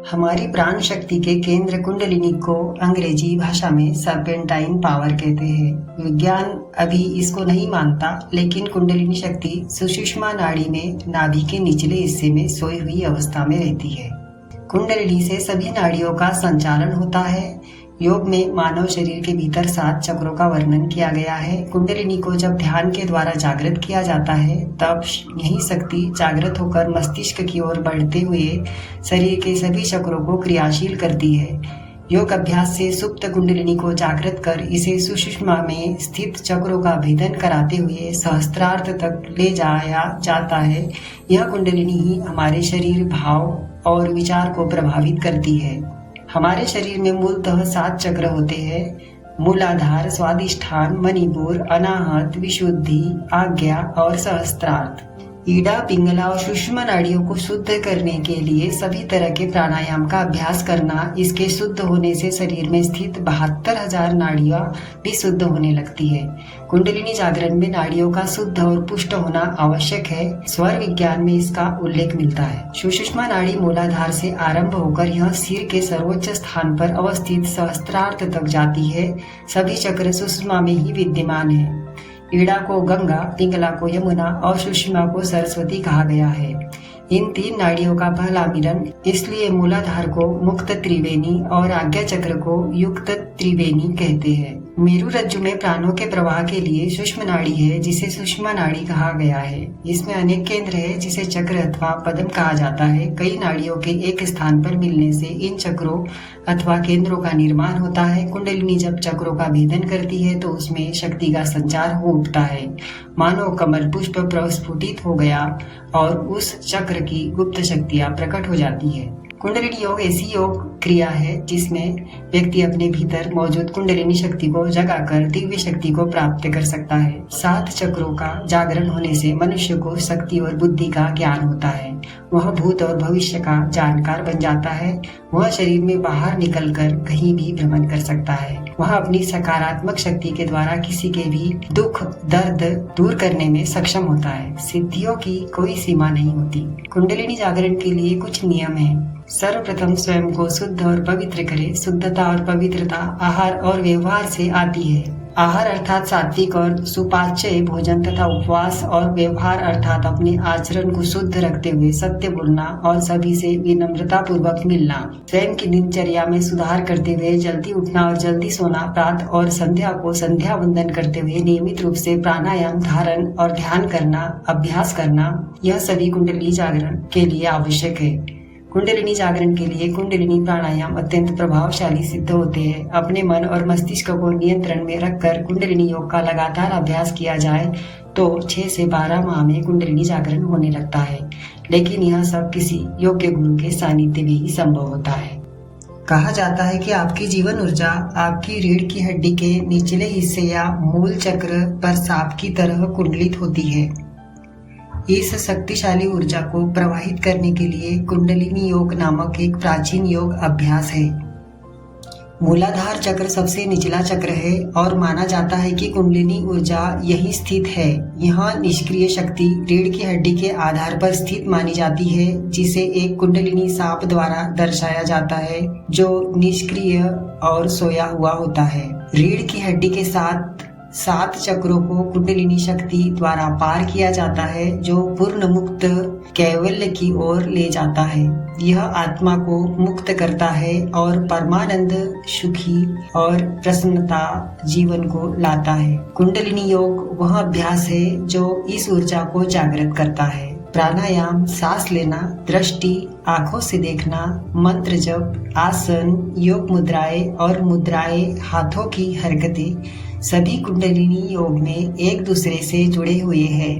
हमारी प्राण शक्ति के केंद्र कुंडलिनी को अंग्रेजी भाषा में सर्पेंटाइन पावर कहते हैं। विज्ञान अभी इसको नहीं मानता, लेकिन कुंडलिनी शक्ति सुषुम्ना नाड़ी में नाभि के निचले हिस्से में सोई हुई अवस्था में रहती है। कुंडलिनी से सभी नाड़ियों का संचालन होता है। योग में मानव शरीर के भीतर 7 चक्रों का वर्णन किया गया है। कुंडलिनी को जब ध्यान के द्वारा जागृत किया जाता है, तब यही शक्ति जागृत होकर मस्तिष्क की ओर बढ़ते हुए शरीर के सभी चक्रों को क्रियाशील करती है। योग अभ्यास से सुप्त कुंडलिनी को जागृत कर इसे सुषुम्ना में स्थित चक्रों का भेदन कराते हुए सहस्त्रार्थ तक ले जाया जाता है। यह कुंडलिनी ही हमारे शरीर, भाव और विचार को प्रभावित करती है। हमारे शरीर में मूलतः 7 चक्र होते हैं: मूलाधार, स्वादिष्ठान, मणिपुर, अनाहत, विशुद्धि, आज्ञा और सहस्त्रार्थ। ईड़ा, पिंगला और सुषुम्ना नाड़ियों को शुद्ध करने के लिए सभी तरह के प्राणायाम का अभ्यास करना, इसके शुद्ध होने से शरीर में स्थित 72,000 नाड़ियां भी शुद्ध होने लगती है। कुंडलिनी जागरण में नाड़ियों का शुद्ध और पुष्ट होना आवश्यक है। स्वर विज्ञान में इसका उल्लेख मिलता है। सुषुम्ना नाड़ी मूलाधार से आरंभ होकर यह सिर के सर्वोच्च स्थान पर अवस्थित सहस्त्रार्थ तक जाती है। सभी चक्र सुषुम्ना में ही विद्यमान है। ईड़ा को गंगा, पिंगला को यमुना और सुषुम्ना को सरस्वती कहा गया है। इन 3 नाड़ियों का पहला मिलन, इसलिए मूलाधार को मुक्त त्रिवेणी और आज्ञा चक्र को युक्त त्रिवेणी कहते हैं। मेरु रज्जु में प्राणों के प्रवाह के लिए सूक्ष्म नाड़ी है, जिसे सुषुम्ना नाड़ी कहा गया है। इसमें अनेक केंद्र है, जिसे चक्र अथवा पद्म कहा जाता है। कई नाड़ियों के एक स्थान पर मिलने से इन चक्रों अथवा केंद्रों का निर्माण होता है। कुंडलिनी जब चक्रों का भेदन करती है तो उसमें शक्ति का संचार हो उठता है, मानो कमल पुष्प प्रस्फुटित हो गया और उस चक्र की गुप्त शक्तियां प्रकट हो जाती है। कुंडलिनी योग ऐसी योग क्रिया है जिसमें व्यक्ति अपने भीतर मौजूद कुंडलिनी शक्ति को जगाकर दिव्य शक्ति को प्राप्त कर सकता है। 7 चक्रों का जागरण होने से मनुष्य को शक्ति और बुद्धि का ज्ञान होता है। वह भूत और भविष्य का जानकार बन जाता है। वह शरीर में बाहर निकलकर कहीं भी भ्रमण कर सकता है। वह अपनी सकारात्मक शक्ति के द्वारा किसी के भी दुख दर्द दूर करने में सक्षम होता है। सिद्धियों की कोई सीमा नहीं होती। कुंडलिनी जागरण के लिए कुछ नियम है। सर्वप्रथम स्वयं को शुद्ध और पवित्र करें। शुद्धता और पवित्रता आहार और व्यवहार से आती है। आहार अर्थात सात्विक और सुपाच्य भोजन तथा उपवास और व्यवहार अर्थात अपने आचरण को शुद्ध रखते हुए सत्य बोलना और सभी से विनम्रता पूर्वक मिलना। स्वयं की दिनचर्या में सुधार करते हुए जल्दी उठना और जल्दी सोना। प्रातः और संध्या को संध्या वंदन करते हुए नियमित रूप से प्राणायाम, धारण और ध्यान करना, अभ्यास करना, यह सभी कुंडलिनी जागरण के लिए आवश्यक है। कुंडलिनी जागरण के लिए कुंडलिनी प्राणायाम अत्यंत प्रभावशाली सिद्ध होते हैं। अपने मन और मस्तिष्क को नियंत्रण में रखकर कुंडलिनी योग का लगातार अभ्यास किया जाए तो 6 से 12 माह में कुंडलिनी जागरण होने लगता है। लेकिन यह सब किसी योग्य गुरु के सानिध्य में ही संभव होता है। कहा जाता है कि आपकी जीवन ऊर्जा आपकी रीढ़ की हड्डी के निचले हिस्से या मूल चक्र पर सांप की तरह कुंडलित होती है। इस शक्तिशाली ऊर्जा को प्रवाहित करने के लिए कुंडलिनी योग नामक एक प्राचीन योग अभ्यास है। मूलाधार चक्र सबसे निचला चक्र है और माना जाता है कि कुंडलिनी ऊर्जा यही स्थित है। यहाँ निष्क्रिय शक्ति रीढ़ की हड्डी के आधार पर स्थित मानी जाती है, जिसे एक कुंडलिनी सांप द्वारा दर्शाया जाता है जो निष्क्रिय और सोया हुआ होता है। रीढ़ की हड्डी के साथ 7 चक्रों को कुंडलिनी शक्ति द्वारा पार किया जाता है, जो पूर्ण मुक्त कैवल्य की ओर ले जाता है। यह आत्मा को मुक्त करता है और परमानंद, सुखी और प्रसन्नता जीवन को लाता है। कुंडलिनी योग वह अभ्यास है जो इस ऊर्जा को जागृत करता है। प्राणायाम, सांस लेना, दृष्टि, आंखों से देखना, मंत्र जप, आसन, योग मुद्राएं और मुद्राएं, हाथों की हरकतें सभी कुंडलिनी योग में एक दूसरे से जुड़े हुए हैं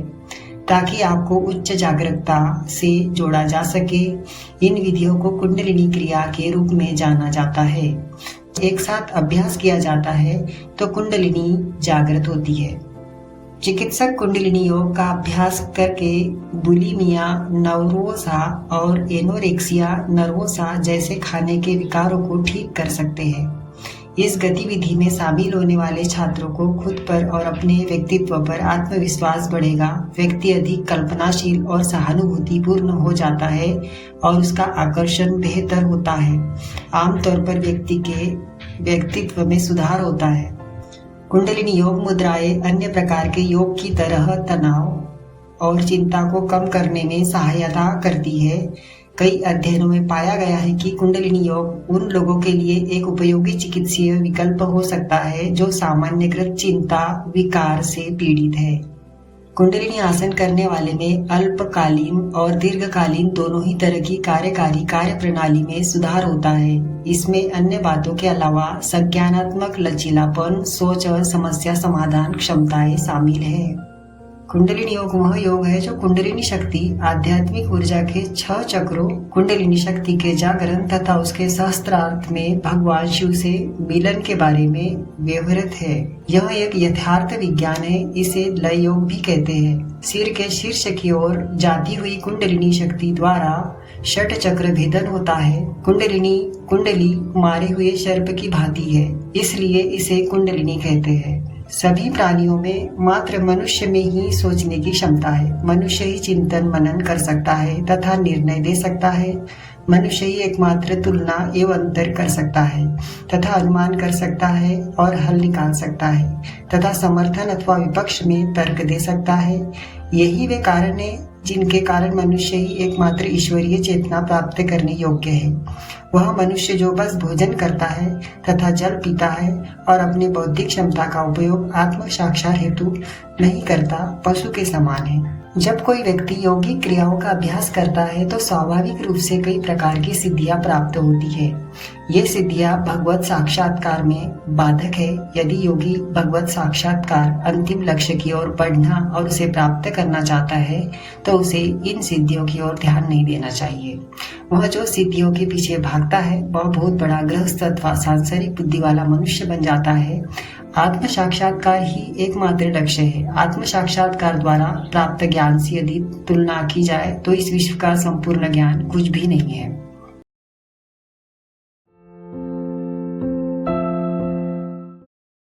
ताकि आपको उच्च जागरूकता से जोड़ा जा सके। इन विधियों को कुंडलिनी क्रिया के रूप में जाना जाता है। एक साथ अभ्यास किया जाता है तो कुंडलिनी जागृत होती है। चिकित्सक कुंडलिनी योग का अभ्यास करके बुलिमिया नर्वोसा और एनोरेक्सिया नर्वोसा जैसे खाने के विकारों को ठीक कर सकते हैं। इस गतिविधि में शामिल होने वाले छात्रों को खुद पर और अपने व्यक्तित्व पर आत्मविश्वास बढ़ेगा। व्यक्ति अधिक कल्पनाशील और सहानुभूतिपूर्ण हो जाता है और उसका आकर्षण बेहतर होता है। आमतौर पर व्यक्ति के व्यक्तित्व में सुधार होता है। कुंडलिनी योग मुद्राएं अन्य प्रकार के योग की तरह तनाव और चिंता को कम करने में सहायता करती है। कई अध्ययनों में पाया गया है कि कुंडलिनी योग उन लोगों के लिए एक उपयोगी चिकित्सीय विकल्प हो सकता है जो सामान्यकृत चिंता विकार से पीड़ित है। कुंडलिनी आसन करने वाले में अल्पकालीन और दीर्घकालीन दोनों ही तरह की कार्यकारी कार्य प्रणाली में सुधार होता है। इसमें अन्य बातों के अलावा संज्ञानात्मक लचीलापन, सोच और समस्या समाधान क्षमताएं शामिल है। कुंडलिनी योग वह योग है जो कुंडलिनी शक्ति आध्यात्मिक ऊर्जा के 6 चक्रों कुंडलिनी शक्ति के जागरण तथा उसके सहस्त्रार्थ में भगवान शिव से मिलन के बारे में व्यवहित है। यह एक यथार्थ विज्ञान है। इसे लय योग भी कहते हैं। सिर के शीर्ष की ओर जाती हुई कुंडलिनी शक्ति द्वारा 6 चक्र भेदन होता है। कुंडली मारे हुए सर्प की भांति है, इसलिए इसे कुंडलिनी कहते हैं। सभी प्राणियों में मात्र मनुष्य में ही सोचने की क्षमता है। मनुष्य ही चिंतन मनन कर सकता है तथा निर्णय दे सकता है। मनुष्य ही एकमात्र तुलना एवं अंतर कर सकता है तथा अनुमान कर सकता है और हल निकाल सकता है तथा समर्थन अथवा विपक्ष में तर्क दे सकता है। यही वे कारण है जिनके कारण मनुष्य ही एकमात्र ईश्वरीय चेतना प्राप्त करने योग्य है। वह मनुष्य जो बस भोजन करता है तथा जल पीता है और अपनी बौद्धिक क्षमता का उपयोग आत्म साक्षात हेतु नहीं करता, पशु के समान है। जब कोई व्यक्ति यौगिक क्रियाओं का अभ्यास करता है तो स्वाभाविक रूप से कई प्रकार की सिद्धियां प्राप्त होती है। ये सिद्धियां भगवत साक्षात्कार में बाधक है। यदि योगी भगवत साक्षात्कार अंतिम लक्ष्य की ओर बढ़ना और उसे प्राप्त करना चाहता है तो उसे इन सिद्धियों की ओर ध्यान नहीं देना चाहिए। वह जो सिद्धियों के पीछे भागता है वह बहुत बड़ा गृहस्थ अथवा सांसारिक बुद्धि वाला मनुष्य बन जाता है। आत्म साक्षात्कार ही एकमात्र लक्ष्य है। आत्म साक्षात्कार द्वारा प्राप्त ज्ञान से यदि तुलना की जाए तो इस विश्व का संपूर्ण ज्ञान कुछ भी नहीं है।